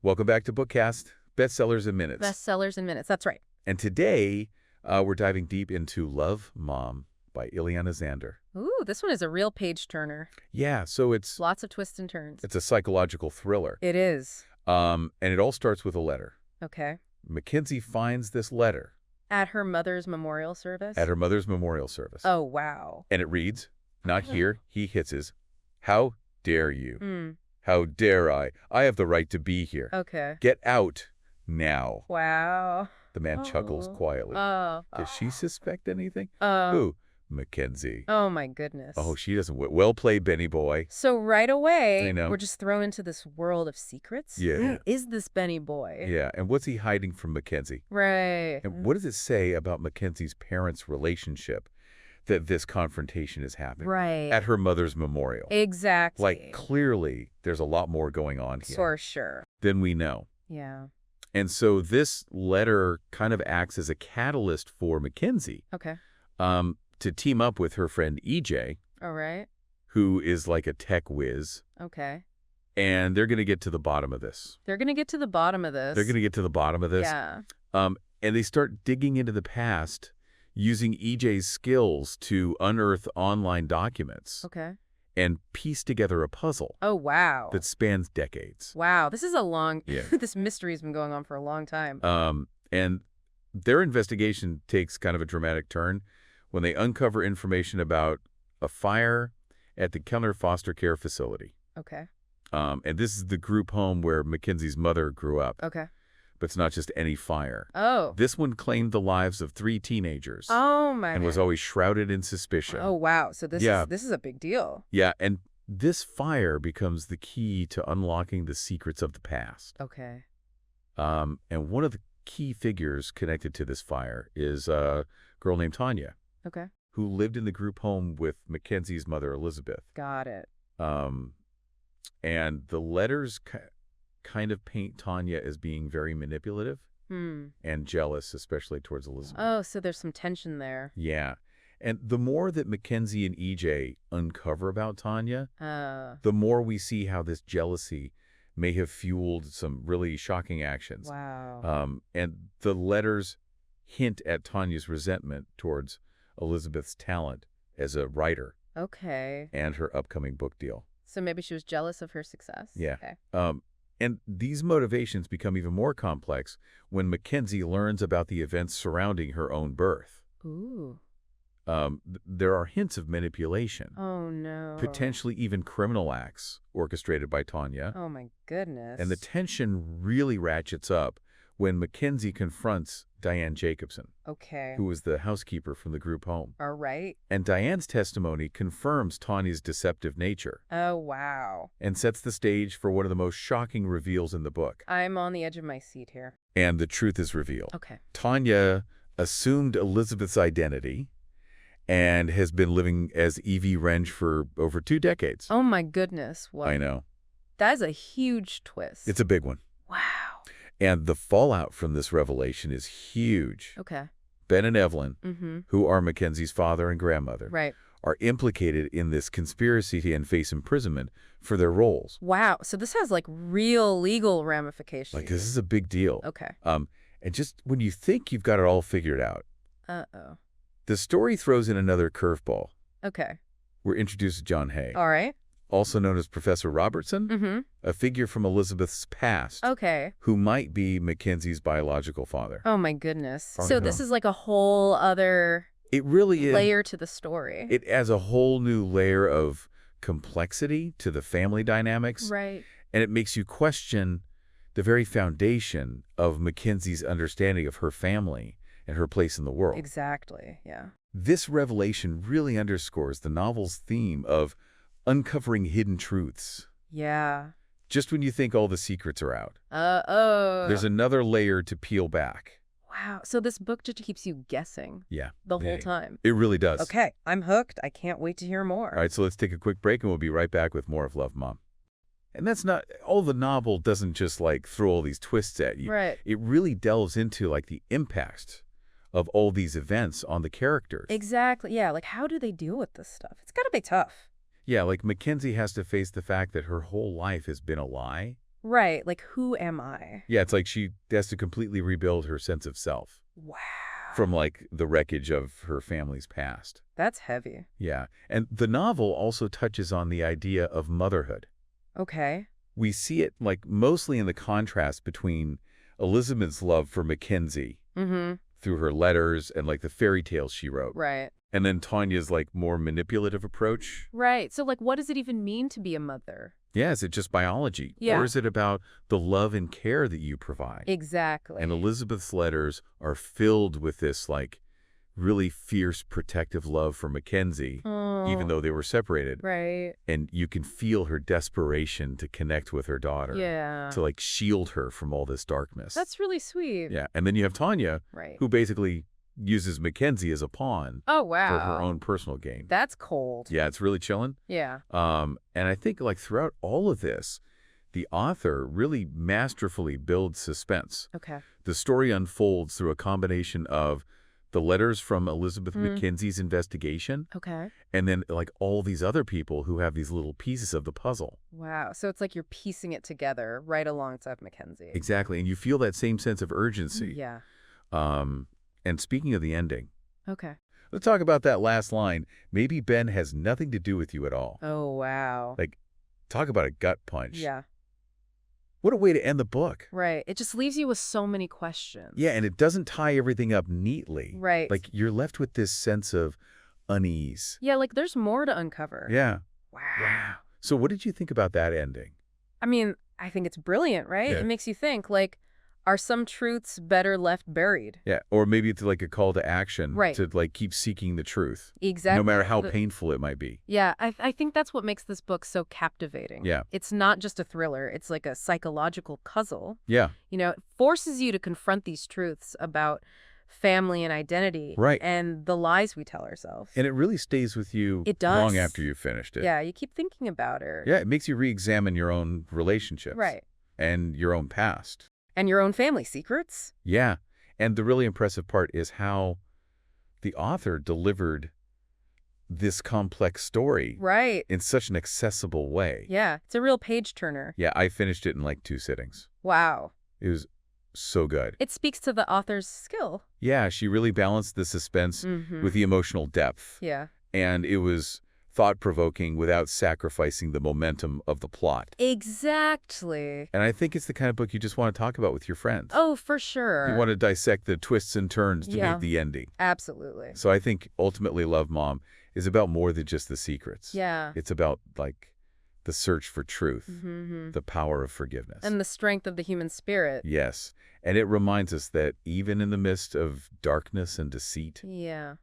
Welcome back to Bookkast, Bestsellers in Minutes. Bestsellers in minutes. That's right. And today, we're diving deep into Love, Mom by Iliana Xander. Ooh, this one is a real page-turner. Yeah, so it's Lots of twists and turns. a psychological thriller. It is. And it all starts with a letter. Okay. Mackenzie finds this letter. At her mother's memorial service? At her mother's memorial service. Oh, wow. And it reads, not here, he hisses, "How dare you? Mm. How dare I? I have the right to be here. Okay. Get out now." Wow. The man chuckles quietly. Oh. Does she suspect anything? Oh. Who? Mackenzie. Oh, my goodness. Oh, she doesn't. Well played, Benny boy. So right away, I know. we're just thrown into this world of secrets? Yeah. Who is this Benny boy? Yeah, and what's he hiding from Mackenzie? Right. And what does it say about Mackenzie's parents' relationship that this confrontation is happening? Right. At her mother's memorial. Exactly. Like, clearly, there's a lot more going on here For sure. than we know. Yeah. And so this letter kind of acts as a catalyst for Mackenzie Okay. to team up with her friend EJ, All right. who is like a tech whiz, Okay. and they're going to get to the bottom of this. They're going to get to the bottom of this. They're going to get to the bottom of this. Yeah. And they start digging into the past using EJ's skills to unearth online documents Okay. and piece together a puzzle Oh, wow. that spans decades. Wow. This is a long... Yeah. This mystery's been going on for a long time. And their investigation takes kind of a dramatic turn when they uncover information about a fire at the Keller foster care facility. Okay. And this is the group home where Mackenzie's mother grew up. Okay. But it's not just any fire. Oh. This one claimed the lives of 3 teenagers. Oh, my... And was always shrouded in suspicion. Oh, wow. So this Yeah. is a big deal. Yeah, and this fire becomes the key to unlocking the secrets of the past. Okay. And one of the key figures connected to this fire is a girl named Tanya, Okay. who lived in the group home with Mackenzie's mother, Elizabeth. Got it. And the letters kind of paint Tanya as being very manipulative and jealous, especially towards Elizabeth. Oh, so there's some tension there. Yeah. And the more that Mackenzie and EJ uncover about Tanya, the more we see how this jealousy may have fueled some really shocking actions. Wow. And the letters hint at Tanya's resentment towards Elizabeth's talent as a writer Okay. and her upcoming book deal. So maybe she was jealous of her success? Yeah. Okay. And these motivations become even more complex when Mackenzie learns about the events surrounding her own birth. Ooh. There are hints of manipulation, Oh, no. potentially even criminal acts orchestrated by Tanya. Oh, my goodness. And the tension really ratchets up when Mackenzie confronts Diane Jacobson, Okay. who was the housekeeper from the group home. All right. And Diane's testimony confirms Tanya's deceptive nature Oh, wow. and sets the stage for one of the most shocking reveals in the book. I'm on the edge of my seat here. And the truth is revealed. Okay. Tanya assumed Elizabeth's identity and has been living as Evie Renge for over 2 decades. Oh, my goodness. What? I know. That is a huge twist. It's a big one. Wow. And the fallout from this revelation is huge. Okay. Ben and Evelyn, Mm-hmm. who are Mackenzie's father and grandmother, Right. are implicated in this conspiracy and face imprisonment for their roles. Wow. So this has like real legal ramifications. Like, this is a big deal. Okay. And just when you think you've got it all figured out, Uh-oh. the story throws in another curveball. Okay. We're introduced to John Hay, All right. also known as Professor Robertson, Mm-hmm. a figure from Elizabeth's past Okay. who might be Mackenzie's biological father. Oh, my goodness. I So know. this is like a whole other It really is. layer to the story. It adds a whole new layer of complexity to the family dynamics. Right. And it makes you question the very foundation of Mackenzie's understanding of her family and her place in the world. Exactly. Yeah. This revelation really underscores the novel's theme of uncovering hidden truths. Yeah. Just when you think all the secrets are out, Oh. there's another layer to peel back. Wow. So this book just keeps you guessing Yeah. the whole Yeah. time. It really does. Okay. I'm hooked. I can't wait to hear more. All right, so let's take a quick break and we'll be right back with more of Love, Mom. And that's not, all the novel doesn't just like throw all these twists at you. Right. It really delves into like the impact of all these events on the characters. Exactly. Yeah. Like, how do they deal with this stuff? It's got to be tough. Yeah, like Mackenzie has to face the fact that her whole life has been a lie. Right. Like, who am I? Yeah, it's like she has to completely rebuild her sense of self Wow. from, like, the wreckage of her family's past. That's heavy. Yeah. And the novel also touches on the idea of motherhood. Okay. We see it, like, mostly in the contrast between Elizabeth's love for Mackenzie through her letters and, like, the fairy tales she wrote. Right. And then Tanya's, like, more manipulative approach. Right. So, like, what does it even mean to be a mother? Yeah, is it just biology? Yeah. Or is it about the love and care that you provide? Exactly. And Elizabeth's letters are filled with this, like, really fierce protective love for Mackenzie, even though they were separated. Right. And you can feel her desperation to connect with her daughter. Yeah. To, like, shield her from all this darkness. That's really sweet. Yeah. And then you have Tanya, Right. who basically uses Mackenzie as a pawn Oh, wow. for her own personal gain. That's cold. Yeah, it's really chilling. Yeah. And I think, like, throughout all of this, the author really masterfully builds suspense. Okay. The story unfolds through a combination of the letters from Elizabeth Mackenzie's investigation, Okay. and then, like, all these other people who have these little pieces of the puzzle. Wow. So it's like you're piecing it together right alongside Mackenzie. Exactly. And you feel that same sense of urgency. Yeah. And speaking of the ending, Okay. let's talk about that last line. Maybe Ben has nothing to do with you at all. Oh, wow. Like, talk about a gut punch. Yeah. What a way to end the book. Right. It just leaves you with so many questions. Yeah, and it doesn't tie everything up neatly. Right. Like, you're left with this sense of unease. Yeah, like there's more to uncover. Yeah. Wow. So what did you think about that ending? I mean, I think it's brilliant, right? Yeah. It makes you think, like, are some truths better left buried? Yeah, or maybe it's like a call to action. Right. To, like, keep seeking the truth. Exactly. No matter how painful it might be. Yeah, I think that's what makes this book so captivating. Yeah. It's not just a thriller. It's like a psychological puzzle. Yeah. You know, it forces you to confront these truths about family and identity. Right. And the lies we tell ourselves. And it really stays with you It does. long after you've finished it. Yeah, you keep thinking about her. Yeah, it makes you re-examine your own relationships. Right. And your own past. And your own family secrets. Yeah. And the really impressive part is how the author delivered this complex story Right. in such an accessible way. Yeah, it's a real page turner. Yeah, I finished it in like 2 sittings. Wow. It was so good. It speaks to the author's skill. Yeah, she really balanced the suspense with the emotional depth. Yeah. And it was thought-provoking without sacrificing the momentum of the plot. Exactly. And I think it's the kind of book you just want to talk about with your friends. Oh, for sure. You want to dissect the twists and turns to Yeah. make the ending. Absolutely. So I think ultimately Love Mom is about more than just the secrets. Yeah. It's about, like, the search for truth, the power of forgiveness. And the strength of the human spirit. Yes. And it reminds us that even in the midst of darkness and deceit, Yeah.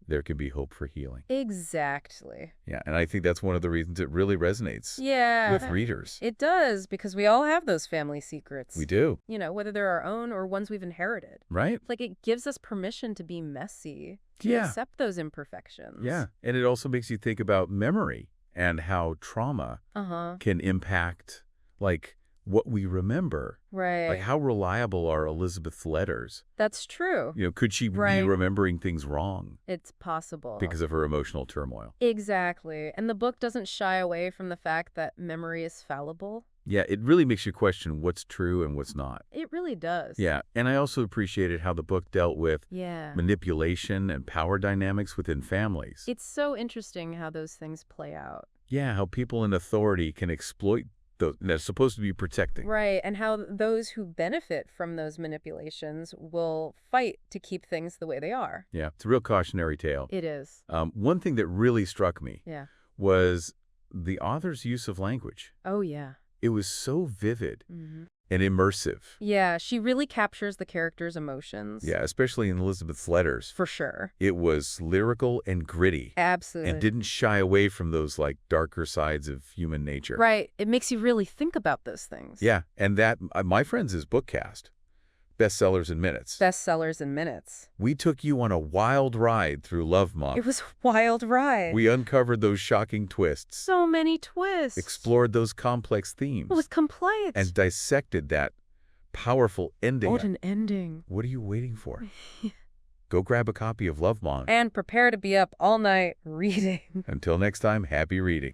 there can be hope for healing. Exactly. Yeah, and I think that's one of the reasons it really resonates Yeah. with readers. It does, because we all have those family secrets. We do. You know, whether they're our own or ones we've inherited. Right? Like, it gives us permission to be messy, to Yeah. accept those imperfections. Yeah. And it also makes you think about memory and how trauma can impact, like, what we remember. Right. Like, how reliable are Elizabeth's letters? That's true. You know, could she be remembering things wrong It's possible. because of her emotional turmoil? Exactly. And the book doesn't shy away from the fact that memory is fallible. Yeah, it really makes you question what's true and what's not. It really does. Yeah, and I also appreciated how the book dealt with manipulation and power dynamics within families. It's so interesting how those things play out. Yeah, how people in authority can exploit those they're supposed to be protecting. Right, and how those who benefit from those manipulations will fight to keep things the way they are. Yeah, it's a real cautionary tale. It is. One thing that really struck me was the author's use of language. Oh, yeah. It was so vivid and immersive. Yeah, she really captures the character's emotions. Yeah, especially in Elizabeth's letters. For sure. It was lyrical and gritty. Absolutely. And didn't shy away from those, like, darker sides of human nature. Right. It makes you really think about those things. Yeah, and that, my friends, is Bookkast. Bestsellers in Minutes. Bestsellers in Minutes. We took you on a wild ride through Love Mom. It was a wild ride. We uncovered those shocking twists. So many twists. Explored those complex themes. It was complex. And dissected that powerful ending. What an ending. What are you waiting for? Go grab a copy of Love Mom. And prepare to be up all night reading. Until next time, happy reading.